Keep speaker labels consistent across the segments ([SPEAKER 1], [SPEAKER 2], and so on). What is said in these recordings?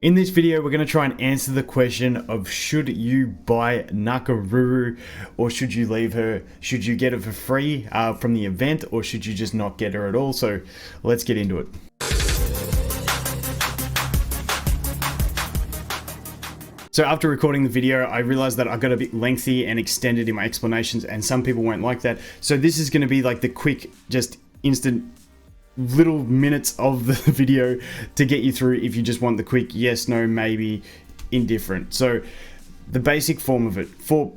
[SPEAKER 1] In this video, we're going to try and answer the question of should you buy Nakoruru or should you leave her? Should you get it for free from the event or should you just not get her at all? So let's get into it. So after recording the video, I realized that I got a bit lengthy and extended in my explanations and some people won't like that. So this is going to be like the quick, just instant little minutes of the video to get you through if you just want the quick yes, no, maybe, indifferent. So the basic form of it, for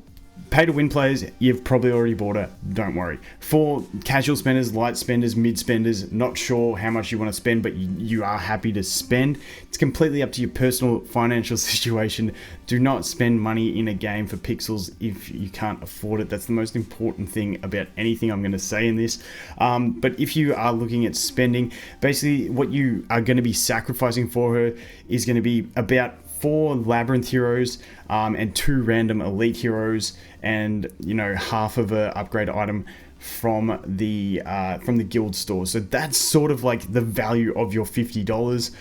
[SPEAKER 1] pay to win players, you've probably already bought it, don't worry. For casual spenders, light spenders, mid spenders, not sure how much you want to spend, but you are happy to spend, it's completely up to your personal financial situation. Do not spend money in a game for pixels if you can't afford it. That's the most important thing about anything I'm going to say in this. But if you are looking at spending, basically what you are going to be sacrificing for her is going to be about 4 labyrinth heroes and 2 random elite heroes, and half of a upgrade item from the guild store. So that's sort of like the value of your $50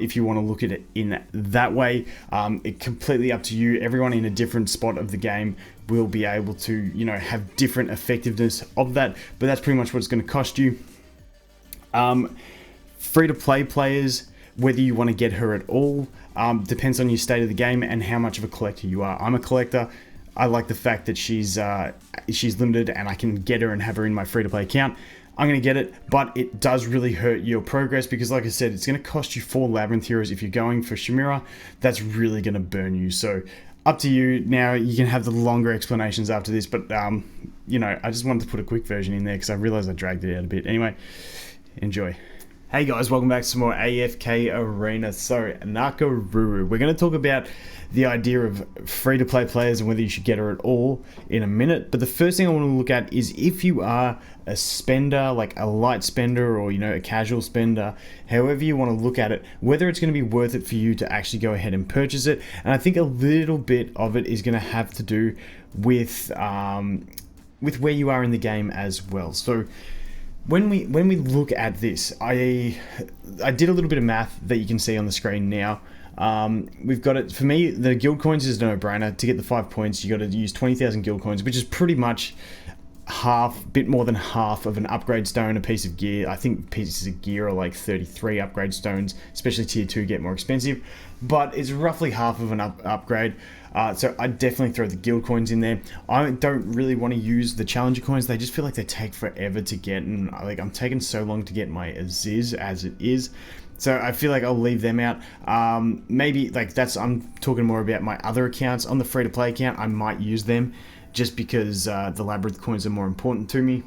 [SPEAKER 1] if you want to look at it in that way. It's completely up to you. Everyone in a different spot of the game will be able to have different effectiveness of that, but that's pretty much what it's going to cost you. Free to play players, whether you want to get her at all, depends on your state of the game and how much of a collector you are. I'm a collector. I like the fact that she's limited and I can get her and have her in my free-to-play account. I'm going to get it, but it does really hurt your progress because, like I said, it's going to cost you 4 labyrinth heroes. If you're going for Chimera, that's really going to burn you. So up to you. Now you can have the longer explanations after this, but I just wanted to put a quick version in there because I realized I dragged it out a bit. Anyway, enjoy. Hey guys, welcome back to some more AFK Arena. So, Nakoruru. We're going to talk about the idea of free-to-play players and whether you should get her at all in a minute. But the first thing I want to look at is if you are a spender, like a light spender or, a casual spender, however you want to look at it, whether it's going to be worth it for you to actually go ahead and purchase it. And I think a little bit of it is going to have to do with where you are in the game as well. So, when we look at this, I did a little bit of math that you can see on the screen now. We've got it, for me, the guild coins is a no-brainer. To get the 5 points, you got to use 20,000 guild coins, which is pretty much bit more than half of an upgrade stone, a piece of gear. I think pieces of gear are like 33 upgrade stones, especially tier 2 get more expensive, but it's roughly half of an upgrade. So I definitely throw the guild coins in there. I don't really want to use the challenger coins. They just feel like they take forever to get, and I'm taking so long to get my Aziz as it is. So I feel like I'll leave them out. Maybe I'm talking more about my other accounts. On the free-to-play account, I might use them just because the labyrinth coins are more important to me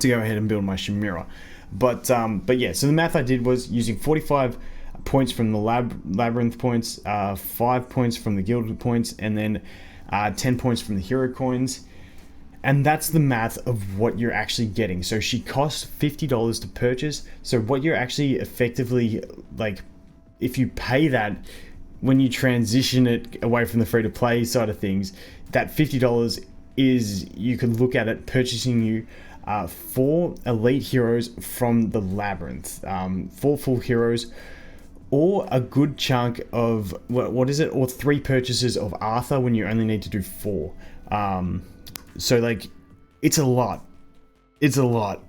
[SPEAKER 1] to go ahead and build my Chimera. But yeah, so the math I did was using 45 points from the labyrinth points, 5 points from the guild points, and then 10 points from the hero coins. And that's the math of what you're actually getting. So she costs $50 to purchase. So what you're actually effectively, if you pay that, when you transition it away from the free-to-play side of things, that $50 is, you could look at it purchasing you 4 elite heroes from the labyrinth, 4 full heroes, or a good chunk of what is it, or 3 purchases of Arthur when you only need to do 4. So it's a lot. It's a lot.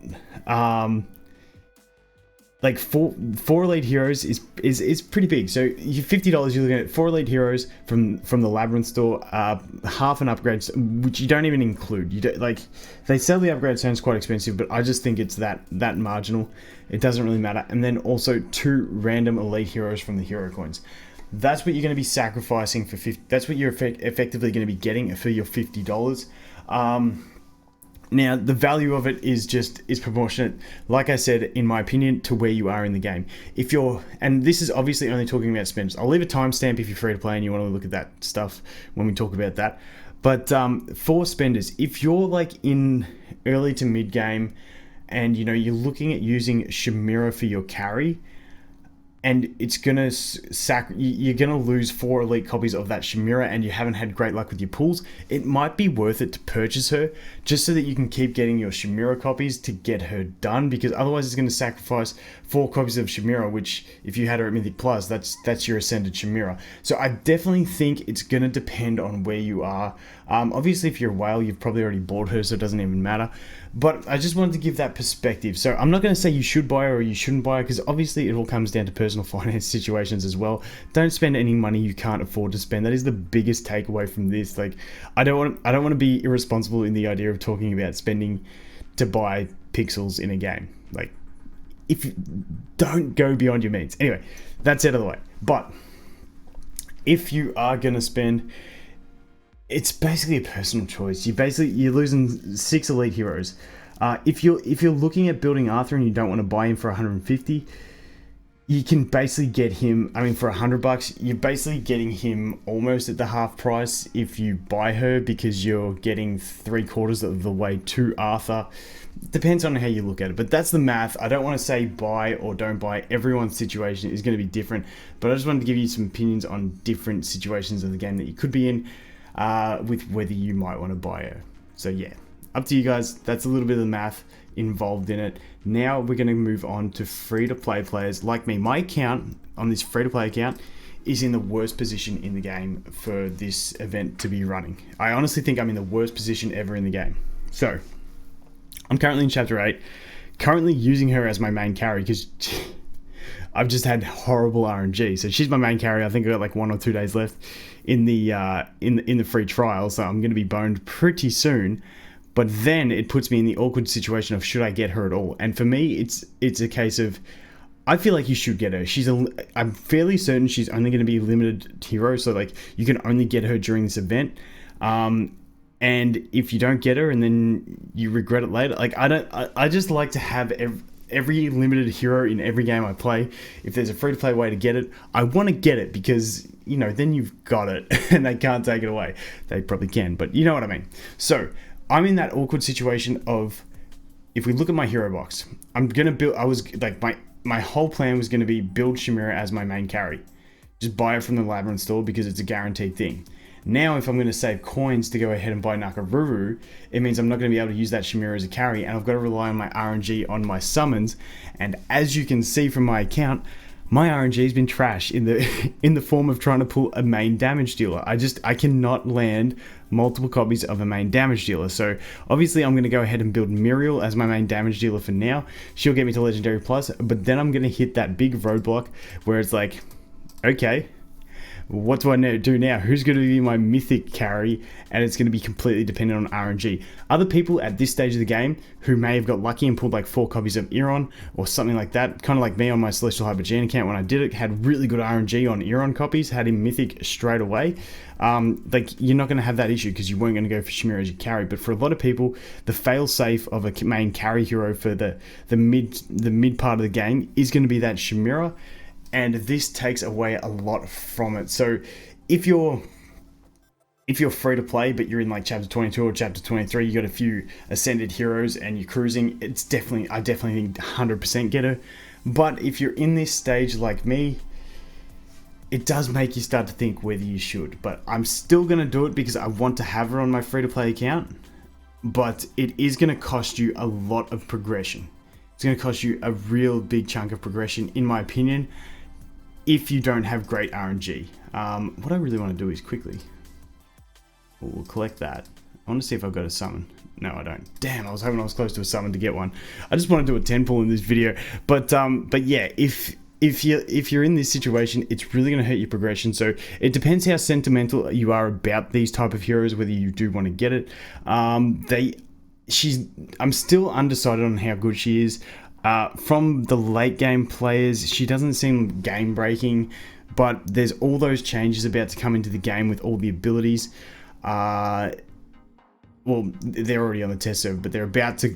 [SPEAKER 1] Four elite heroes is pretty big. So you $50, you're looking at 4 elite heroes from the labyrinth store, half an upgrade, which you don't even include. You don't, they sell the upgrade stones quite expensive, but I just think it's that marginal. It doesn't really matter. And then also 2 random elite heroes from the hero coins. That's what you're going to be sacrificing for 50. That's what you're effectively going to be getting for your $50. Now, the value of it is proportionate, like I said, in my opinion, to where you are in the game. And this is obviously only talking about spends. I'll leave a timestamp if you're free to play and you want to look at that stuff when we talk about that. But for spenders, if you're in early to mid game and you're looking at using Chimera for your carry, and it's gonna you're gonna lose 4 elite copies of that Chimera, and you haven't had great luck with your pulls. It might be worth it to purchase her just so that you can keep getting your Chimera copies to get her done, because otherwise it's going to sacrifice 4 copies of Chimera, which if you had her at Mythic Plus, that's your Ascended Chimera. So I definitely think it's going to depend on where you are. Obviously if you're a whale, you've probably already bought her, so it doesn't even matter, but I just wanted to give that perspective. So I'm not going to say you should buy her or you shouldn't buy her, because obviously it all comes down to personal finance situations as well. Don't spend any money you can't afford to spend. That is the biggest takeaway from this. Like, I don't want to be irresponsible in the idea of talking about spending to buy pixels in a game. Like, if you don't go beyond your means. Anyway, that's out of the way. But if you are going to spend, it's basically a personal choice. You're losing 6 elite heroes. If you're looking at building Arthur and you don't want to buy him for 150, you can basically get him, I mean, for $100, you're basically getting him almost at the half price if you buy her, because you're getting 3/4 of the way to Arthur. Depends on how you look at it, but that's the math. I don't want to say buy or don't buy. Everyone's situation is going to be different, but I just wanted to give you some opinions on different situations of the game that you could be in, with whether you might want to buy her. So yeah, up to you guys. That's a little bit of the math involved in it. Now we're going to move on to free-to-play players like me. My account on this free-to-play account is in the worst position in the game for this event to be running. I honestly think I'm in the worst position ever in the game. So I'm currently in chapter 8, currently using her as my main carry because I've just had horrible RNG. So she's my main carry. I think I got like 1 or 2 days left in the in the free trial, so I'm going to be boned pretty soon. But then it puts me in the awkward situation of, should I get her at all? And for me, it's a case of, I feel like you should get her. I'm fairly certain she's only going to be a limited hero, so like you can only get her during this event. And if you don't get her and then you regret it later, like I just like to have every limited hero in every game I play. If there's a free-to-play way to get it, I want to get it, because, you know, then you've got it and they can't take it away. They probably can, but you know what I mean. So I'm in that awkward situation of, if we look at my hero box, I'm gonna build. I was like, my whole plan was gonna be build Chimera as my main carry, just buy it from the Labyrinth store because it's a guaranteed thing. Now, if I'm gonna save coins to go ahead and buy Nakoruru, it means I'm not gonna be able to use that Chimera as a carry, and I've got to rely on my RNG on my summons. And as you can see from my account, my RNG has been trash in the form of trying to pull a main damage dealer. I cannot land multiple copies of a main damage dealer. So obviously I'm going to go ahead and build Muriel as my main damage dealer for now. She'll get me to Legendary Plus, but then I'm going to hit that big roadblock where it's like, okay, what do I do now? Who's going to be my mythic carry? And it's going to be completely dependent on RNG. Other people at this stage of the game who may have got lucky and pulled like 4 copies of Eron or something like that, kind of like me on my Celestial Hypergene account when I did it, had really good RNG on Eron copies, had him mythic straight away. Like, you're not going to have that issue because you weren't going to go for Chimera as your carry. But for a lot of people, the fail-safe of a main carry hero for the mid part of the game is going to be that Chimera. And this takes away a lot from it. So if you're free to play, but you're in like chapter 22 or chapter 23, you got a few ascended heroes and you're cruising, I definitely think 100% get her. But if you're in this stage like me, it does make you start to think whether you should. But I'm still going to do it because I want to have her on my free to play account. But it is going to cost you a lot of progression. It's going to cost you a real big chunk of progression, in my opinion, if you don't have great RNG. What I really want to do is quickly, we'll collect that. I want to see if I've got a summon. No, I don't. Damn, I was hoping I was close to a summon to get one. I just want to do a 10 pull in this video. But yeah, if you're in this situation, it's really going to hurt your progression. So it depends how sentimental you are about these type of heroes, whether you do want to get it. I'm still undecided on how good she is. From the late game players, she doesn't seem game breaking, but there's all those changes about to come into the game with all the abilities. Well, they're already on the test server, but they're about to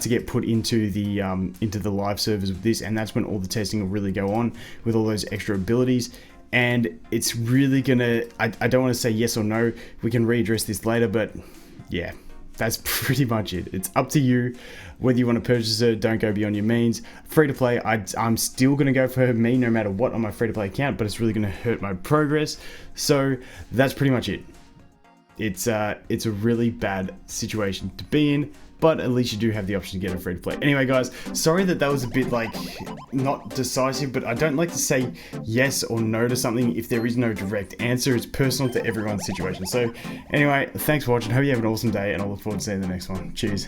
[SPEAKER 1] get put into the live servers with this, and that's when all the testing will really go on with all those extra abilities. And it's really gonna, I don't want to say yes or no, we can readdress this later, but yeah, that's pretty much it. It's up to you whether you want to purchase her. Don't go beyond your means. Free to play, I'm still going to go for me no matter what on my free to play account, but it's really going to hurt my progress. So that's pretty much it. It's a really bad situation to be in, but at least you do have the option to get a free to play. Anyway, guys, sorry that was a bit like not decisive, but I don't like to say yes or no to something if there is no direct answer. It's personal to everyone's situation. So anyway, thanks for watching. Hope you have an awesome day, and I look forward to seeing you in the next one. Cheers.